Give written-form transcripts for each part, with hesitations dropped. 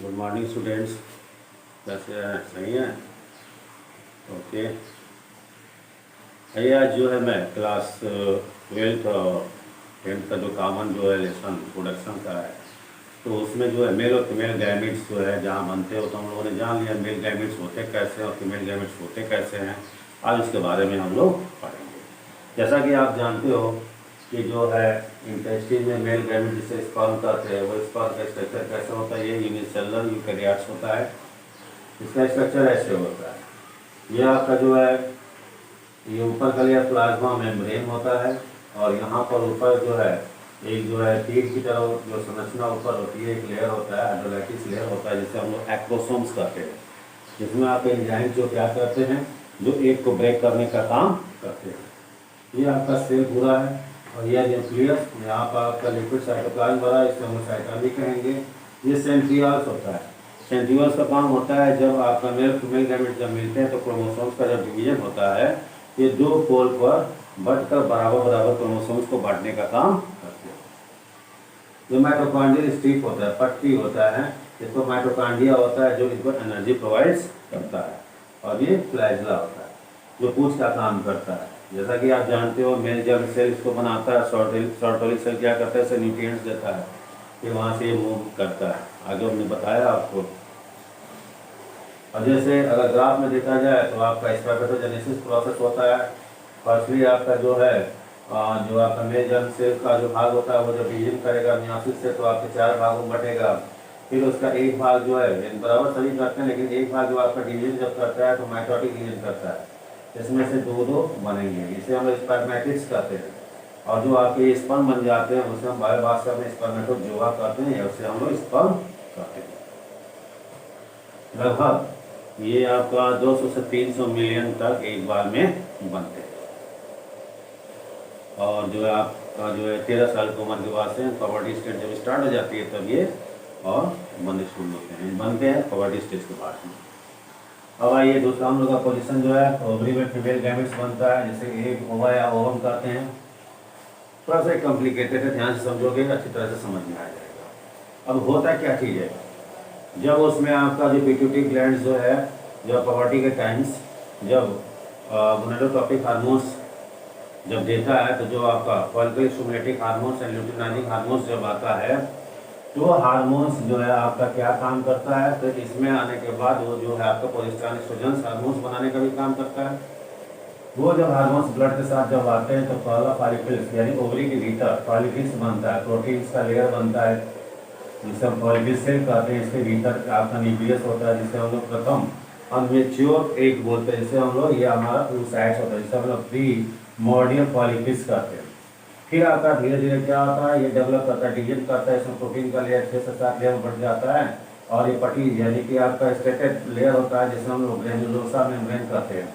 Good morning students. कैसे हैं? सही हैं? ओके। ये आज जो है मैं क्लास 12th और 10th का जो कॉमन जो है लेसन प्रोडक्शन का है, तो उसमें जो है मेल और फीमेल गैमेट्स जो है जहाँ बनते हो, तो हम लोगों ने जान लिया मेल गैमेट्स होते कैसे हैं और फीमेल गैमेट्स होते कैसे हैं। आज उसके बारे में हम लोग पढ़ेंगे। जैसा कि आप जानते हो कि जो है इंटेस्टाइन में मेल गैमेट जिसे स्पर्म कहते हैं, वो स्पर्म का स्ट्रक्चर कैसे होता है? ये यूनिसेलुलर यूकैरियोट्स होता है। इसका स्ट्रक्चर ऐसे होता है। ये आपका जो है ये ऊपर का लेयर प्लाज्मा मेम्ब्रेन होता है, और यहाँ पर ऊपर जो है एक जो है तीर की तरह जो संरचना ऊपर होती है, एक लेयर होता है, हाइड्रोलाइटिस लेयर होता है, जिसे हम लोग एक्रोसोम्स कहते हैं, जिसमें आप एंजाइम जो क्या करते हैं, जो एक को ब्रेक करने का काम करते हैं। ये आपका सेल पूरा है, और यह न्यूक्लियस, यहाँ पर आपका लिक्विड साइटोप्लाज्म भरा है, इसे हम साइटोप्लाज्म कहेंगे। ये सेंट्रियोल्स होता है। सेंट्रियोल्स का काम होता है जब आपका मेल फीमेल गैमेट जब मिलते हैं तो क्रोमोसोम्स का जब डिवीजन होता है, ये दो पोल पर बढ़कर बराबर बराबर क्रोमोसोम्स को बांटने का काम करते हैं। जो माइटोकॉन्ड्रियल स्ट्रिप होता है, पट्टी होता है, इसको माइटोकॉन्ड्रिया होता है जो इसको एनर्जी प्रोवाइड्स करता है, और ये फ्लैजेला होता है जो पूंछ का काम करता है। जैसा कि आप जानते हो मेल जब सेल इसको बनाता है, सर्टोलिक सेल क्या करता है, इसे न्यूट्रिएंट्स देता है, फिर वहाँ से ये मूव करता है। आगे हमने बताया आपको। और जैसे अगर ग्राफ में देखा जाए तो आपका स्पर्मेटोजेनेसिस प्रोसेस होता है। फर्स्टली आपका जो है जो आपका मेल जर्म सेल का जो भाग होता है वो जब डिवीजन करेगा मियोसिस से, तो आपके 4 भागों में बटेगा। फिर उसका एक भाग जो है बराबर सभी करते हैं, लेकिन एक भाग जो आपका डिवीजन जब करता है तो माइटोटिक डिवीजन करता है, इसमें से दो बनेंगे, इसे हम स्पर्मेटिड्स कहते हैं। और जो आपके स्पर्म बन जाते हैं उसे हम बायो भाषा में स्पर्मेटोजोआ कहते हैं, या उसे हम लोग स्पर्म कहते हैं। लगभग ये आपका 200 से 300 मिलियन तक एक बार में बनते हैं। और जो है आपका जो है 13 साल की उम्र के बाद से पवर्टी स्टेज जब स्टार्ट हो जाती है तब ये और बनने शुरू होते हैं, बनते हैं पवर्टी स्टेज के बाद में। अब आइए दूसरा हम लोग का पोजीशन जो है ओवरी में फीमेल गैमेट्स बनता है, जिसे एक ओवा या ओवम कहते हैं। थोड़ा सा कॉम्प्लिकेटेड है, ध्यान से समझोगे अच्छी तरह से समझ में आ जाएगा। अब होता क्या चीज़ है, जब उसमें आपका जो पिट्यूटरी ग्लैंड जो है, जब पवर्टी के टाइम्स जब गोनाडोट्रोपिक हार्मोन्स जब देता है, तो जो आपका follicle stimulating hormones and luteinising hormones जब आता है, तो हार्मोन्स जो है आपका क्या काम करता है, तो इसमें आने के बाद वो जो है आपका प्रोजेस्टेरॉन एस्ट्रोजेंस हार्मोन्स बनाने का भी काम करता है। वो जब हार्मोन्स ब्लड के साथ जब आते हैं तो पहला फॉलिकल्स यानी ओवरी के भीतर फॉलिकल्स बनता है, प्रोटीन्स का लेयर बनता है, जिसे हम फॉलिकल सेल कहते हैं। इसके भीतर आपका न्यूक्लियस होता है, जिसे हम लोग प्रथम अनमेच्योर एग बोलते हैं, जिसे हम लोग ये हमारा oocytes होता है, जिसे हम लोग प्रीमोर्डियल फॉलिकल्स कहते हैं। फिर आपका धीरे धीरे क्या होता है, ये डेवलप करता है, डिवीजन करता है, इसमें प्रोटीन का लेयर 6 से 7 लेयर बढ़ जाता है, और ये पट्टी यानी कि आपका स्ट्रेटेड लेयर होता है, जिसे हम लोग ग्रेनुलोसा मेम्ब्रेन कहते हैं।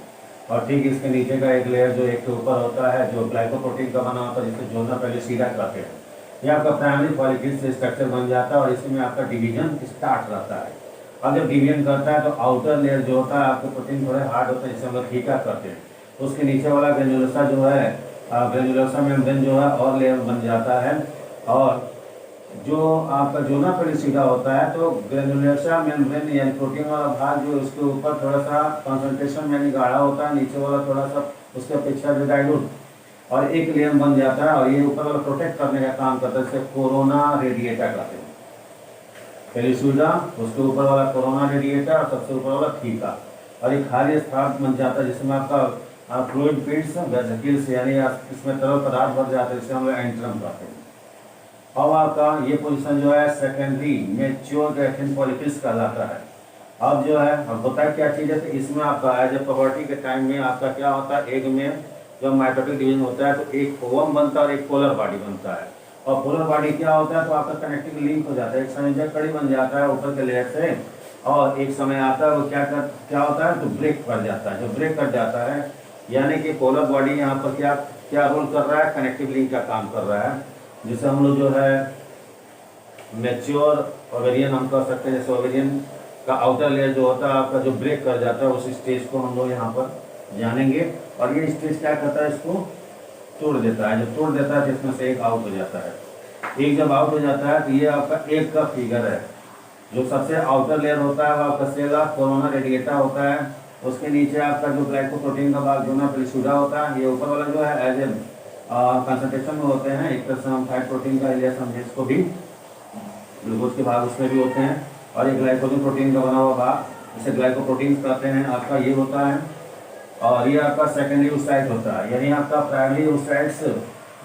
और ठीक इसके नीचे का एक लेयर जो एक के ऊपर होता है, जो ग्लाइकोप्रोटीन का बना होता है, जिसे जोना पेलिसीडा कहते हैं। ये आपका प्राइमरी फॉलिकल से स्ट्रक्चर बन जाता है, और इसमें आपका डिवीजन स्टार्ट रहता है। और जब डिवीजन करता है तो आउटर लेयर जो होता है आपके प्रोटीन थोड़े हार्ड होते हैं, जिसे हम लोग थीका करते हैं। उसके नीचे वाला ग्रेनुलोसा जो है, ग्रेनुलोसा मेम्ब्रेन जो है और लेयर बन जाता है। और जो आपका जोना पेलिसीडा होता है, तो ग्रेनुलोसा मेम्ब्रेन यानी प्रोटीन वाला भाग जो उसके ऊपर थोड़ा सा कंसंट्रेशन यानी गाढ़ा होता है, नीचे वाला थोड़ा सा उसके अपेक्षा में डाइल्यूट, और एक लेयर बन जाता है, और ये ऊपर वाला प्रोटेक्ट करने का काम करता है, जिसे कोरोना रेडिएटा कहते हैं। पेलिसीडा, उसके ऊपर वाला कोरोना रेडिएटा, और सबसे ऊपर वाला थीका, और एक खाली स्थान बन जाता है जिसमें आपका फ्लूइड फीड्स वेसिकल्स यानी इसमें तरल पदार्थ भर जाते हैं, जिसे हम लोग एंट्रम कहते हैं। अब आपका ये पोजीशन जो है सेकेंडरी मैच्योर गैमेट फॉलिकल्स कहलाता है। अब जो है अब होता है क्या चीज़ है, तो इसमें आपका है जब पवर्टी के टाइम में आपका क्या होता है, एग में जब माइटोटिक डिवीजन होता है तो एक ओवम बनता है और एक पोलर बॉडी बनता है। और पोलर बॉडी क्या होता है, तो आपका कनेक्टिंग लिंक हो जाता है, एक संयोजक कड़ी बन जाता है ऊपर के लेयर से, और एक समय आता है वो क्या होता है, तो ब्रेक कर जाता है। जो ब्रेक कर जाता है यानी कि पोलर बॉडी यहाँ पर क्या क्या रोल कर रहा है, कनेक्टिव लिंक का काम कर रहा है, जिसे हम लोग जो है मैच्योर ओवेरियन हम कह सकते हैं। जैसे ओवेरियन का आउटर लेयर जो होता है आपका जो ब्रेक कर जाता है, उस स्टेज को हम लोग यहाँ पर जानेंगे। और ये स्टेज क्या करता है, इसको तोड़ देता है। जब तोड़ देता है तो इसमें से एक आउट हो जाता है। एक जब आउट हो जाता है तो ये आपका एक का फिगर है, जो सबसे आउटर लेयर होता है वो आपका सेला कोरोना रेडिएटा होता है। उसके नीचे आपका जो ग्लाइकोप्रोटीन का भाग जो ना पेलिसुडा होता है। ये ऊपर वाला जो है एज ए कंसंट्रेशन में होते हैं, एक तरह से हम फैट प्रोटीन का एलिया समझे इसको भी, ग्लूकोज के भाग उसमें भी होते हैं। और एक ग्लाइकोजन प्रोटीन का बना हुआ भाग इसे ग्लाइकोप्रोटीन कहते हैं, आपका ये होता है। और ये आपका सेकेंडरी ओसाइट होता है, यानी आपका प्राइमरी ओसाइट्स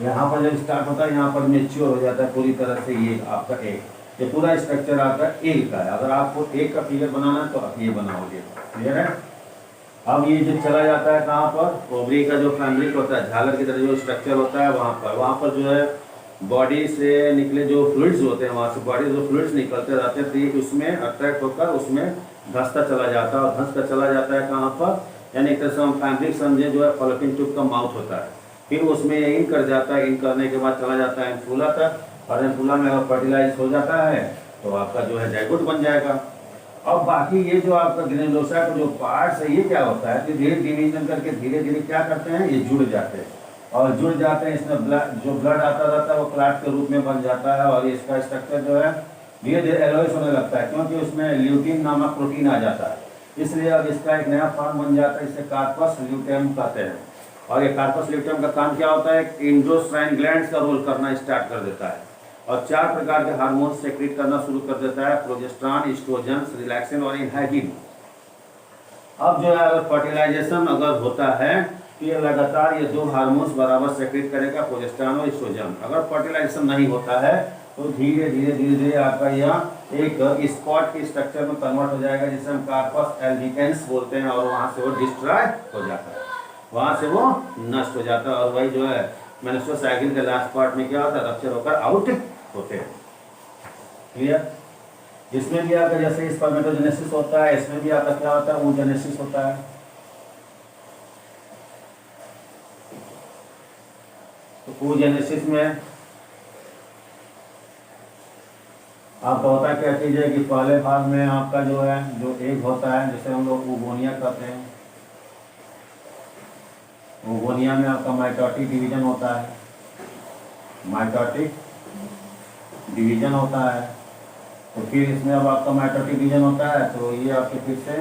यहाँ पर जब स्टार्ट होता है यहाँ पर मेच्योर हो जाता है पूरी तरह से। ये आपका एक, ये पूरा स्ट्रक्चर आपका एक का है। अगर आपको एक का फिगर बनाना है तो आप ये बनाओगे, क्लियर है। अब ये जो चला जाता है कहाँ पर, ओवरी का जो फैब्रिक होता है, झालर की तरह जो स्ट्रक्चर होता है वहाँ पर जो है बॉडी से निकले जो फ्लूइड्स होते हैं, वहाँ से बॉडी जो फ्लूइड्स निकलते जाते हैं तो ये उसमें अट्रैक्ट होकर उसमें धंसता चला जाता है। और धंसता चला जाता है कहाँ पर, यानी एक तरह से हम फैब्रिक समझे जो है फॉलोपियन ट्यूब का माउथ होता है, फिर उसमें इन कर जाता है, इन करने के बाद चला जाता है इनफुला तक। और इनफुला में अगर फर्टिलाइज हो जाता है तो आपका जो है जाइगोट बन जाएगा। अब बाकी ये जो आपका ग्रेनुलोसा का जो पार्ट्स है ये क्या होता है कि धीरे डिवीजन करके धीरे धीरे क्या करते हैं, ये जुड़ जाते हैं। और जुड़ जाते हैं, इसमें जो ब्लड आता रहता है वो क्लॉट के रूप में बन जाता है। और इसका स्ट्रक्चर जो है धीरे धीरे एलोइस होने लगता है, क्योंकि उसमें ल्यूटिन नामक प्रोटीन आ जाता है। इसलिए अब इसका एक नया फॉर्म बन जाता है, इसे कार्पस ल्यूटेम कहते हैं। और ये कार्पस ल्यूटेम का काम क्या होता है, एंडोक्राइन ग्लैंड्स का रोल करना स्टार्ट कर देता है और 4 प्रकार के हार्मोन सेक्रेट करना शुरू कर देता है, प्रोजेस्टेरॉन, एस्ट्रोजन, रिलैक्सिन और इनहाइबिन। अब जो है अगर फर्टिलाइजेशन अगर होता है तो ये लगातार ये 2 हार्मोन्स बराबर सेक्रेट करेगा, प्रोजेस्टेरॉन और एस्ट्रोजन। अगर फर्टिलाइजेशन नहीं होता है तो धीरे धीरे आपका यहाँ एक स्पॉट के स्ट्रक्चर में कन्वर्ट हो जाएगा, जिसे हम कार्पस एल्बिकेंस बोलते हैं। और वहाँ से वो डिस्ट्रॉय हो जाता है, वहाँ से वो नष्ट हो जाता है। और वही जो है मेंस्ट्रुअल साइकिल के लास्ट पार्ट में क्या होता है, रप्चर होकर आउट होते हैं, क्लियर। इसमें भी आपका जैसे स्पर्मेटोजेनेसिस होता है, इसमें भी आपका क्या होता है, oogenesis होता है। तो oogenesis में आपका होता है क्या चीज है कि पहले भाग में आपका जो है जो एग होता है, जिसे हम लोग ओगोनिया कहते हैं। ओगोनिया में आपका माइटोटिक डिवीजन होता है, माइटोटिक डिवीजन होता है। तो फिर इसमें अब आपका माइटोटिक डिवीजन होता है तो ये आपके फिर से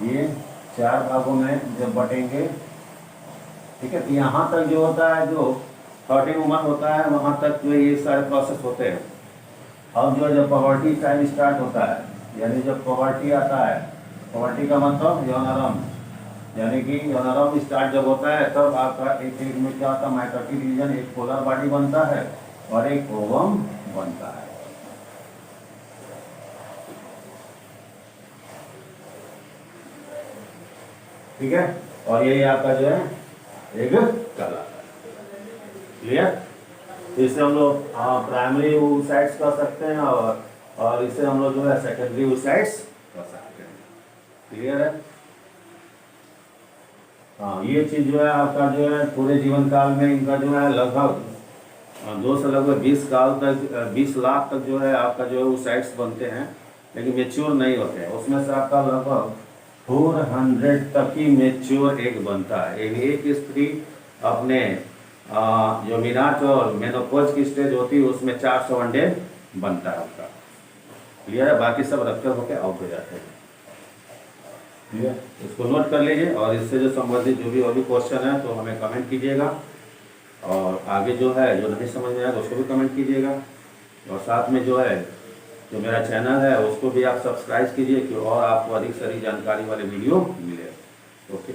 ये 4 भागों में जब बटेंगे, ठीक है। तो यहाँ तक जो होता है जो 13 उम्र होता है वहाँ तक जो ये सारे प्रोसेस होते हैं। अब जो जब पवर्टी टाइम स्टार्ट होता है, यानी जब पवर्टी आता है, पवर्टी का मतलब यौनारंभ, यानी कि यौनारंभ स्टार्ट जब होता है तब आपका एक में क्या होता है, माइटोटिक डिवीजन, एक पोलर बॉडी बनता है और एक ओवम बनता है। ठीक है, और यही आपका जो है एक कहलाता है, क्लियर। इसे हम लोग प्राइमरी oocytes कर सकते हैं और इसे हम लोग जो है सेकेंडरी oocytes कर सकते हैं, क्लियर है। हाँ, ये चीज जो है आपका जो है पूरे जीवन काल में इनका जो है लगभग 2 से लगभग 20 साल तक 20 लाख तक जो है आपका जो है oocytes बनते हैं, लेकिन मेच्योर नहीं होते हैं। उसमें से आपका लगभग 400 तक ही मेच्योर एग बनता है। एक स्त्री अपने जो मीनाच और मेनोपॉज की स्टेज होती है उसमें 400 अंडे बनता है उसका, क्लियर है। बाकी सब रप्चर होकर आउट हो जाते हैं, क्लियर। इसको नोट कर लीजिए और इससे जो संबंधित जो भी और भी क्वेश्चन है तो हमें कमेंट कीजिएगा, और आगे जो है जो नहीं समझ में आएगा उसको भी कमेंट कीजिएगा। और साथ में जो है जो मेरा चैनल है उसको भी आप सब्सक्राइब कीजिए कि और आपको अधिक सारी जानकारी वाले वीडियो मिले। ओके।